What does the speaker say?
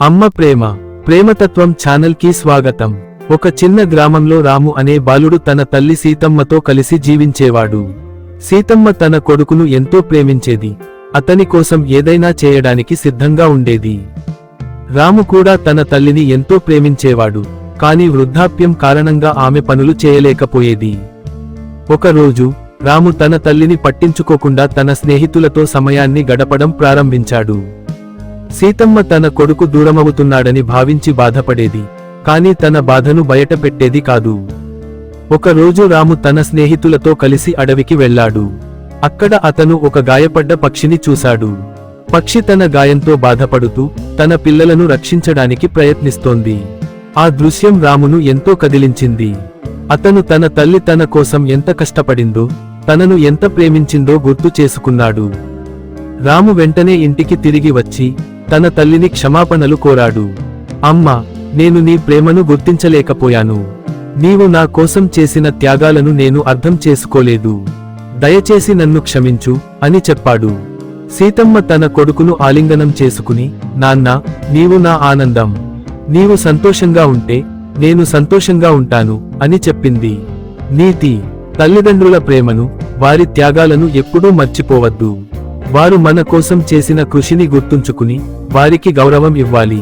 అమ్మ ప్రేమ ప్రేమతత్వం ఛానల్ కి స్వాగతం. ఒక చిన్న గ్రామంలో రాము అనే బాలుడు తన తల్లి సీతమ్మతో కలిసి జీవించేవాడు. సీతమ్మ తన కొడుకును ఎంతో ప్రేమించేది. అతని కోసం ఏదైనా చేయడానికి సిద్ధంగా ఉండేది. రాము కూడా తన తల్లిని ఎంతో ప్రేమించేవాడు. కాని వృద్ధాప్యం కారణంగా ఆమె పనులు చేయలేకపోయేది. ఒకరోజు రాము తన తల్లిని పట్టించుకోకుండా తన స్నేహితులతో సమయాన్ని గడపడం ప్రారంభించాడు. సీతమ్మ తన కొడుకు దూరమవుతున్నాడని భావించి బాధపడేది. కాని తన బాధను బయటపెట్టేది కాదు. ఒకరోజు రాము తన స్నేహితులతో కలిసి అడవికి వెళ్ళాడు. అక్కడ అతను ఒక గాయపడ్డ పక్షిని చూశాడు. పక్షి తన గాయంతో బాధపడుతూ తన పిల్లలను రక్షించడానికి ప్రయత్నిస్తోంది. ఆ దృశ్యం రామును ఎంతో కదిలించింది. అతను తన తల్లి తన కోసం ఎంత కష్టపడిందో, తనను ఎంత ప్రేమించిందో గుర్తు చేసుకున్నాడు. రాము వెంటనే ఇంటికి తిరిగి వచ్చి తన తల్లిని క్షమాపణలు కోరాడు. అమ్మా, నేను నీ ప్రేమను గుర్తించలేకపోయాను. నీవు నా కోసం చేసిన త్యాగాలను నేను అర్థం చేసుకోలేదు. దయచేసి నన్ను క్షమించు అని చెప్పాడు. సీతమ్మ తన కొడుకును ఆలింగనం చేసుకుని, నాన్నా, నీవు నా ఆనందం. నీవు సంతోషంగా ఉంటే నేను సంతోషంగా ఉంటాను అని చెప్పింది. నీతి: తల్లిదండ్రుల ప్రేమను, వారి త్యాగాలను ఎప్పుడూ మర్చిపోవద్దు. వారు మన కోసం చేసిన కృషిని గుర్తుంచుకుని వారికి గౌరవం ఇవ్వాలి.